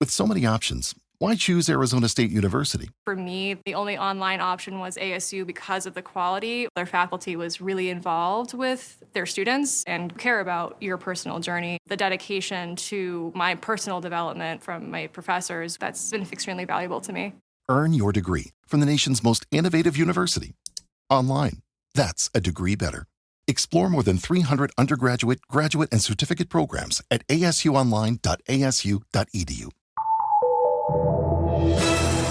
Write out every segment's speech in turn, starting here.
With so many options, why choose Arizona State University? For me, the only online option was ASU because of the quality. Their faculty was really involved with their students and care about your personal journey. The dedication to my personal development from my professors, that's been extremely valuable to me. Earn your degree from the nation's most innovative university. Online. That's a degree better. Explore more than 300 undergraduate, graduate, and certificate programs at asuonline.asu.edu.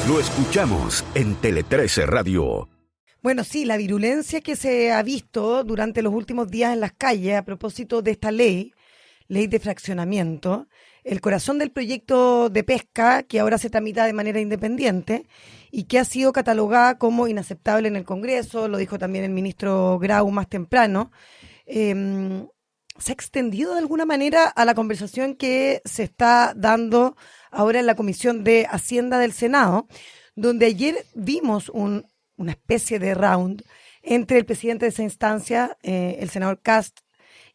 Lo escuchamos en Tele 13 Radio. Bueno, sí, la virulencia que se ha visto durante los últimos días en las calles a propósito de esta ley de fraccionamiento, el corazón del proyecto de pesca que ahora se tramita de manera independiente y que ha sido catalogada como inaceptable en el Congreso, lo dijo también el ministro Grau más temprano, se ha extendido de alguna manera a la conversación que se está dando ahora en la Comisión de Hacienda del Senado, donde ayer vimos una especie de round entre el presidente de esa instancia, el senador Kast,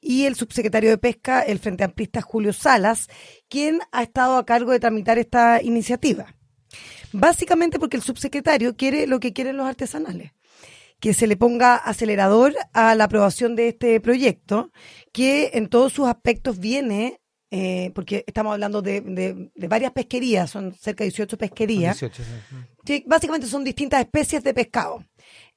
y el subsecretario de Pesca, el frente amplista Julio Salas, quien ha estado a cargo de tramitar esta iniciativa. Básicamente porque el subsecretario quiere lo que quieren los artesanales, que se le ponga acelerador a la aprobación de este proyecto, que en todos sus aspectos viene, porque estamos hablando de varias pesquerías, son cerca de 18 pesquerías, 18, sí. que básicamente son distintas especies de pescado.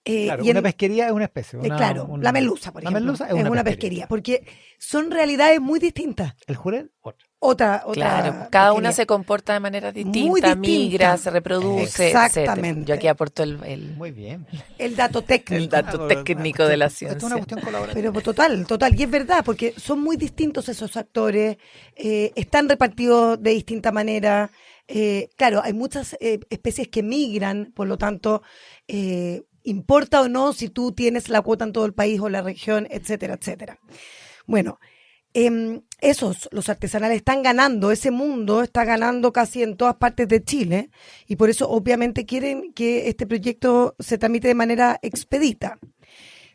Claro, y una pesquería es una especie. La merluza, por la ejemplo, merluza es una pesquería, porque son realidades muy distintas. El jurel, Otra Claro, cada pesquería. una se comporta de manera Muy distinta, distinta. migra, se reproduce, Exactamente. etcétera. Yo aquí aporto el muy bien. El dato técnico. el dato técnico de la ciencia. Esto es una cuestión colaborativa. Pero total, y es verdad, porque son muy distintos esos actores, están repartidos de distinta manera. Claro, hay muchas especies que migran, por lo tanto, importa o no si tú tienes la cuota en todo el país o la región, etcétera, etcétera. Bueno, los artesanales están ganando, ese mundo está ganando casi en todas partes de Chile y por eso obviamente quieren que este proyecto se tramite de manera expedita.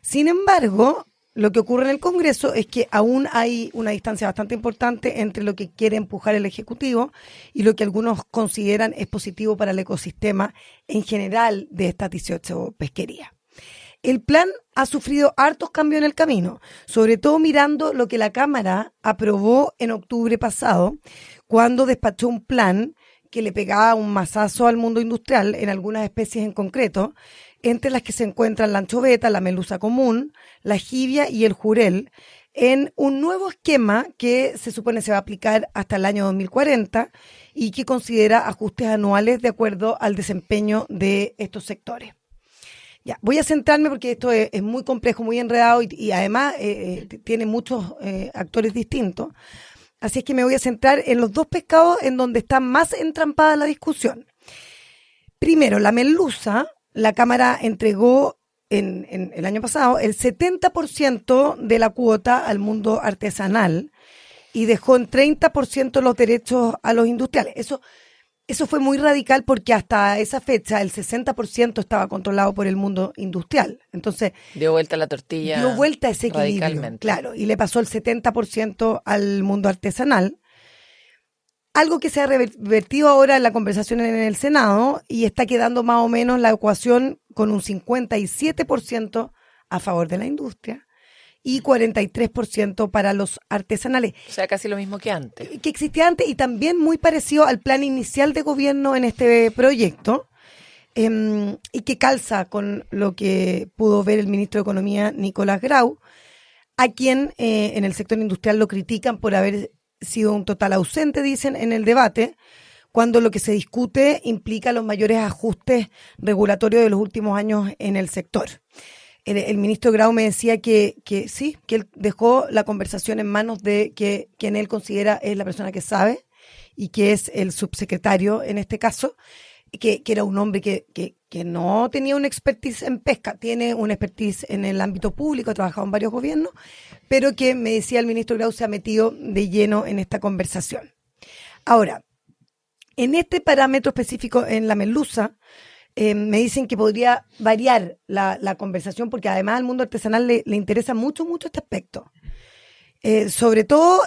Sin embargo, lo que ocurre en el Congreso es que aún hay una distancia bastante importante entre lo que quiere empujar el Ejecutivo y lo que algunos consideran es positivo para el ecosistema en general de estas 18 pesquerías. El plan ha sufrido hartos cambios en el camino, sobre todo mirando lo que la Cámara aprobó en octubre pasado, cuando despachó un plan que le pegaba un mazazo al mundo industrial en algunas especies en concreto, entre las que se encuentran la anchoveta, la merluza común, la jibia y el jurel, en un nuevo esquema que se supone se va a aplicar hasta el año 2040 y que considera ajustes anuales de acuerdo al desempeño de estos sectores. Ya, voy a centrarme porque esto es muy complejo, muy enredado y además tiene muchos actores distintos. Así es que me voy a centrar en los dos pescados en donde está más entrampada la discusión. Primero, la merluza. La Cámara entregó en el año pasado el 70% de la cuota al mundo artesanal y dejó en 30% los derechos a los industriales. Eso fue muy radical porque hasta esa fecha el 60% estaba controlado por el mundo industrial. Entonces, dio vuelta la tortilla. Dio vuelta ese equilibrio, claro, y le pasó el 70% al mundo artesanal. Algo que se ha revertido ahora en la conversación en el Senado y está quedando más o menos la ecuación con un 57% a favor de la industria y 43% para los artesanales. O sea, casi lo mismo que antes. Que existía antes y también muy parecido al plan inicial de gobierno en este proyecto y que calza con lo que pudo ver el ministro de Economía, Nicolás Grau, a quien en el sector industrial lo critican por haber sido un total ausente, dicen, en el debate, cuando lo que se discute implica los mayores ajustes regulatorios de los últimos años en el sector. El ministro Grau me decía que sí, que él dejó la conversación en manos de quien él considera es la persona que sabe y que es el subsecretario en este caso, que era un hombre que no tenía una expertise en pesca, tiene una expertise en el ámbito público, ha trabajado en varios gobiernos, pero que me decía el ministro Grau se ha metido de lleno en esta conversación. Ahora, en este parámetro específico en la merluza, me dicen que podría variar la conversación porque además al mundo artesanal le interesa mucho este aspecto. Sobre todo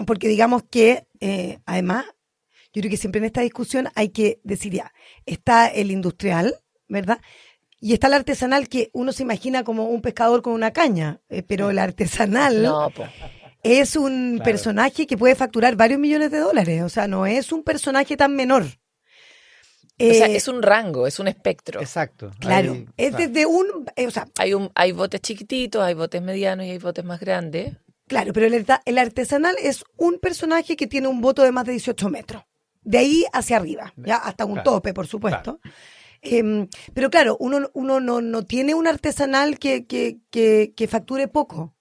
porque digamos que además Yo creo que siempre en esta discusión hay que decir ya, está el industrial, ¿verdad? Y está el artesanal, que uno se imagina como un pescador con una caña, pero el artesanal No, po. es un Claro. personaje que puede facturar varios millones de dólares, o sea, no es un personaje tan menor. O sea, Eh, es un rango, es un espectro. Exacto. claro, Ahí, es claro. desde o sea, Hay botes chiquititos, hay botes medianos y hay botes más grandes. claro, pero el artesanal es un personaje que tiene un voto de más de 18 metros. De ahí hacia arriba, ya hasta un Claro, tope, por supuesto. Pero claro, uno no tiene un artesanal que facture poco.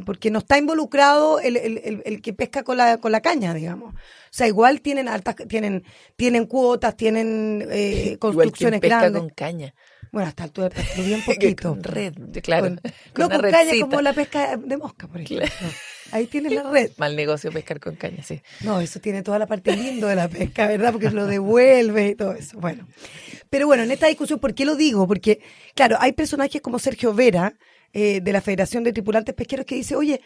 Porque no está involucrado el que pesca con la caña, digamos. O sea, igual tienen tienen cuotas, tienen Igual quien construcciones pesca grandes. con caña. Bueno, hasta altura pesco bien Que poquito. con red, claro. Con, Con no, una con caña redcita. como la pesca de mosca, por ejemplo. Claro. Ahí tienes la red. Mal negocio pescar con caña, sí. No, eso tiene toda la parte lindo de la pesca, ¿verdad? Porque lo devuelve y todo eso. Bueno. Pero bueno, en esta discusión, ¿por qué lo digo? Porque, claro, hay personajes como Sergio Vera, de la Federación de Tripulantes Pesqueros, que dice, oye,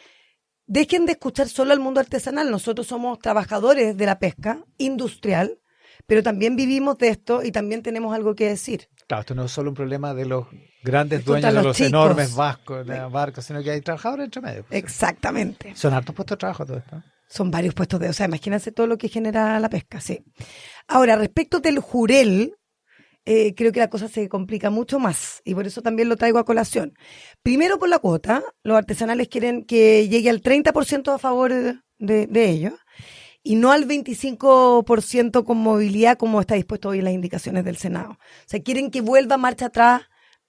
dejen de escuchar solo al mundo artesanal. Nosotros somos trabajadores de la pesca industrial, pero también vivimos de esto y también tenemos algo que decir. Claro, esto no es solo un problema de los grandes Contra dueños de los los chicos. enormes barcos, sino que hay trabajadores entre medio. Pues. Exactamente. Son hartos puestos de trabajo todo esto. Son varios puestos o sea, imagínense todo lo que genera la pesca, sí. Ahora, respecto del jurel, creo que la cosa se complica mucho más y por eso también lo traigo a colación. Primero por la cuota, los artesanales quieren que llegue al 30% a favor de ellos y no al 25% con movilidad como está dispuesto hoy en las indicaciones del Senado. O sea, quieren que vuelva marcha atrás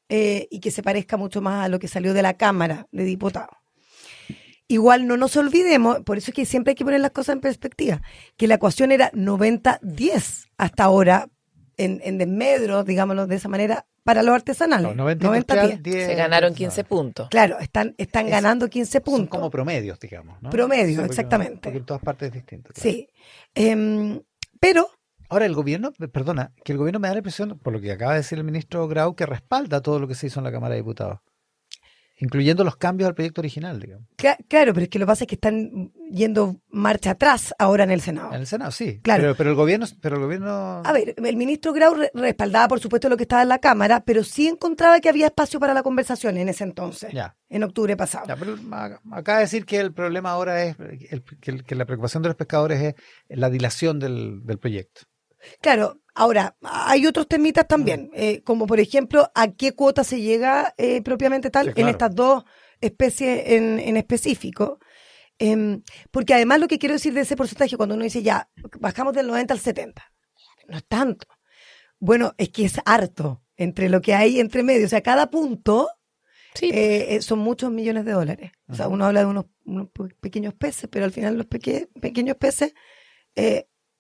y que se parezca mucho más a lo que salió de la Cámara de Diputados. Igual no nos olvidemos, por eso es que siempre hay que poner las cosas en perspectiva, que la ecuación era 90-10 hasta ahora, en desmedro, digámoslo de esa manera, para los artesanales. No, 90-10. Se ganaron 15 puntos. Claro, están ganando 15 Son puntos. como promedios, digamos. ¿no? Promedios, porque exactamente. porque en todas partes es distinto. Claro. Sí. Pero, Ahora, el gobierno, perdona, que el gobierno me da la impresión, por lo que acaba de decir el ministro Grau, que respalda todo lo que se hizo en la Cámara de Diputados, incluyendo los cambios al proyecto original, digamos. claro, pero es que lo que pasa es que están yendo marcha atrás ahora en el Senado. En el Senado, sí. Claro. Pero el gobierno... A ver, el ministro Grau respaldaba, por supuesto, lo que estaba en la Cámara, pero sí encontraba que había espacio para la conversación en ese entonces, Ya. en octubre pasado. Ya, pero acaba de decir que el problema ahora es que la preocupación de los pescadores es la dilación del proyecto. Claro, ahora, hay otros temitas también, como por ejemplo, a qué cuota se llega propiamente tal Sí, claro. en estas dos especies en específico. Porque además lo que quiero decir de ese porcentaje, cuando uno dice ya, bajamos del 90 al 70, no es tanto. Bueno, es que es harto entre lo que hay entre medio, o sea, cada punto Sí, son muchos millones de dólares. O sea, uno habla de unos pequeños peces, pero al final los pequeños peces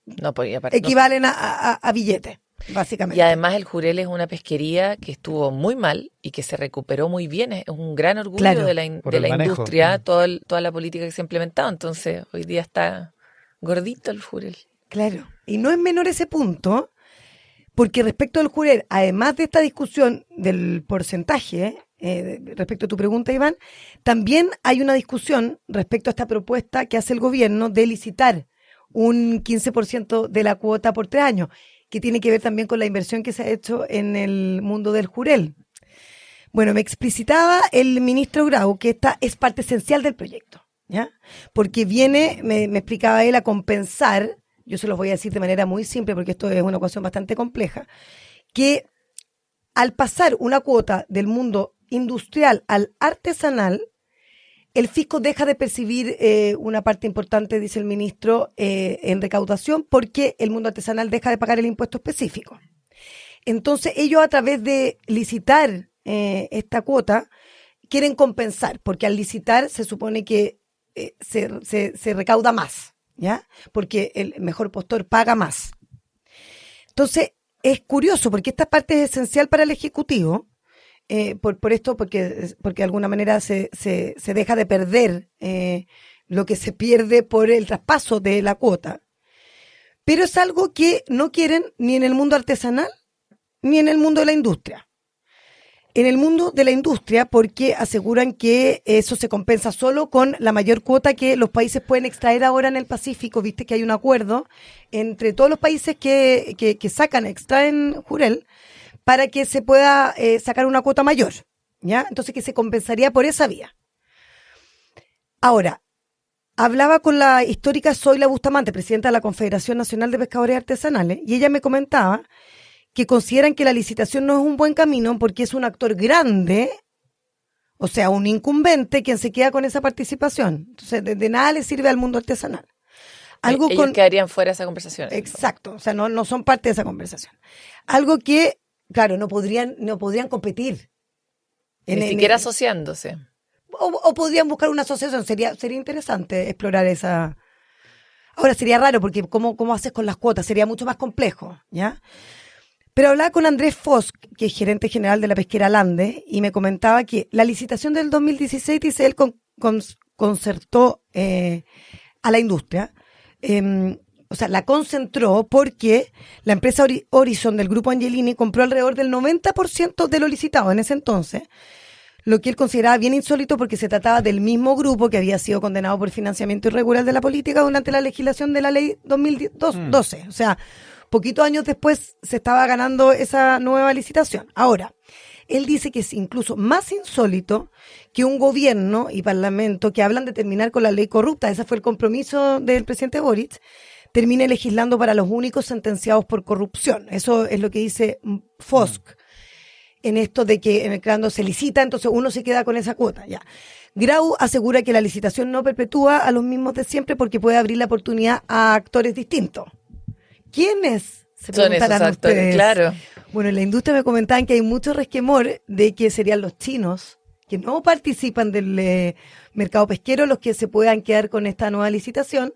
no podía equivalen a billetes, básicamente. Y además el Jurel es una pesquería que estuvo muy mal y que se recuperó muy bien. Es un gran orgullo Claro. de la, Por de el la manejo. industria, toda la política que se ha implementado. Entonces, hoy día está gordito el Jurel. Claro, y no es menor ese punto, porque respecto al jurel, además de esta discusión del porcentaje, respecto a tu pregunta, Iván, también hay una discusión respecto a esta propuesta que hace el gobierno de licitar un 15% de la cuota por 3 años, que tiene que ver también con la inversión que se ha hecho en el mundo del jurel. Bueno, me explicitaba el ministro Grau que esta es parte esencial del proyecto, ¿ya? Porque viene, me explicaba él, a compensar, yo se los voy a decir de manera muy simple porque esto es una ecuación bastante compleja, que al pasar una cuota del mundo industrial al artesanal, el fisco deja de percibir una parte importante, dice el ministro, en recaudación porque el mundo artesanal deja de pagar el impuesto específico. Entonces ellos a través de licitar esta cuota quieren compensar, porque al licitar se supone que se recauda más, ¿ya? Porque el mejor postor paga más. Entonces es curioso porque esta parte es esencial para el Ejecutivo. Por esto, porque de alguna manera se deja de perder lo que se pierde por el traspaso de la cuota. Pero es algo que no quieren ni en el mundo artesanal ni en el mundo de la industria. en el mundo de la industria, porque aseguran que eso se compensa solo con la mayor cuota que los países pueden extraer ahora en el Pacífico. Viste que hay un acuerdo entre todos los países que extraen jurel, para que se pueda sacar una cuota mayor, ¿ya? Entonces que se compensaría por esa vía. Ahora, hablaba con la histórica Zoila Bustamante, presidenta de la Confederación Nacional de Pescadores Artesanales, y ella me comentaba que consideran que la licitación no es un buen camino porque es un actor grande, o sea, un incumbente, quien se queda con esa participación. Entonces, de nada le sirve al mundo artesanal. Ellos quedarían fuera de esa conversación. Exacto, o sea, no son parte de esa conversación. Algo que, claro, no podrían competir. Ni siquiera asociándose. O podrían buscar una asociación, sería interesante explorar esa. Ahora sería raro porque ¿cómo haces con las cuotas? Sería mucho más complejo, ¿ya? Pero hablaba con Andrés Fosk, que es gerente general de la pesquera Lande, y me comentaba que la licitación del 2016, dice él, concertó a la industria, o sea, la concentró porque la empresa Horizon del grupo Angelini compró alrededor del 90% de lo licitado en ese entonces, lo que él consideraba bien insólito porque se trataba del mismo grupo que había sido condenado por financiamiento irregular de la política durante la legislación de la ley 2012. O sea, poquitos años después se estaba ganando esa nueva licitación. Ahora, él dice que es incluso más insólito que un gobierno y parlamento que hablan de terminar con la ley corrupta, ese fue el compromiso del presidente Boric, termine legislando para los únicos sentenciados por corrupción. Eso es lo que dice Fosk. En esto de que cuando se licita, entonces uno se queda con esa cuota. Ya. Grau asegura que la licitación no perpetúa a los mismos de siempre porque puede abrir la oportunidad a actores distintos. ¿Quiénes? Se preguntarán son esos actores, ustedes. claro. Bueno, en la industria me comentaban que hay mucho resquemor de que serían los chinos que no participan del mercado pesquero los que se puedan quedar con esta nueva licitación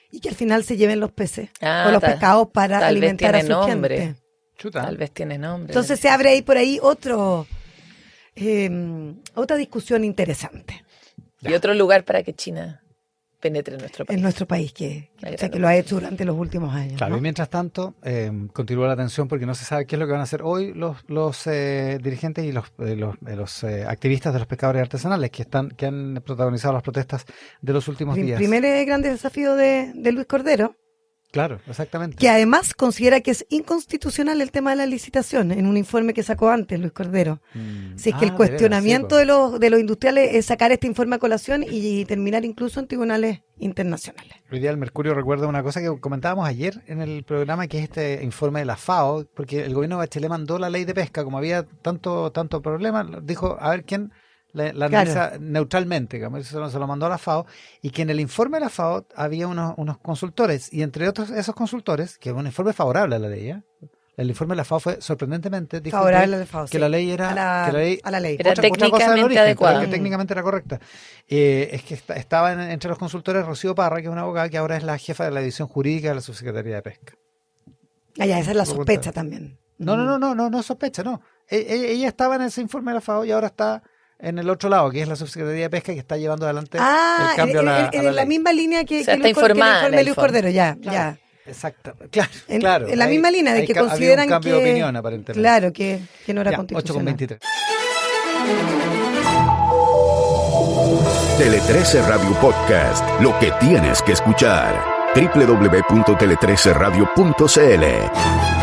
y que al final se lleven los peces o los pescados para alimentar a su gente. Chuta. Tal vez tiene nombre. Entonces se abre ahí por ahí otra discusión interesante. Y otro lugar para que China penetre en nuestro país. En nuestro país, que lo ha hecho durante los últimos años. Claro, ¿no? y mientras tanto, continúa la tensión porque no se sabe qué es lo que van a hacer hoy los dirigentes y los activistas de los pescadores artesanales que han protagonizado las protestas de los últimos días. El primer gran desafío de Luis Cordero. Claro, exactamente. Que además considera que es inconstitucional el tema de la licitación, en un informe que sacó antes Luis Cordero. Si es que el cuestionamiento de los industriales es sacar este informe a colación y terminar incluso en tribunales internacionales. Hoy día el Mercurio recuerda una cosa que comentábamos ayer en el programa, que es este informe de la FAO, porque el gobierno de Bachelet mandó la ley de pesca, como había tanto problema, dijo, a ver quién la analiza neutralmente, eso se lo mandó a la FAO, y que en el informe de la FAO había unos consultores, y entre otros esos consultores, que es un informe favorable a la ley, el informe de la FAO fue sorprendentemente dijo favorable a la FAO, que la ley era a la ley. Era técnicamente adecuada. Que técnicamente era correcta. Es que estaba entre los consultores Rocío Parra, que es una abogada que ahora es la jefa de la división jurídica de la Subsecretaría de Pesca. Ya, esa es la sospecha también. No sospecha, no. Ella estaba en ese informe de la FAO y ahora está en el otro lado, que es la Subsecretaría de Pesca, que está llevando adelante el cambio a la en la ley. misma línea que, o sea, que el informe de Luis Cordero, ya. Exacto, claro. En la misma línea de que consideran había un cambio de opinión, aparentemente. Claro, que no era constitucional. 8:23. Tele 13 Radio Podcast, lo que tienes que escuchar. www.tele13radio.cl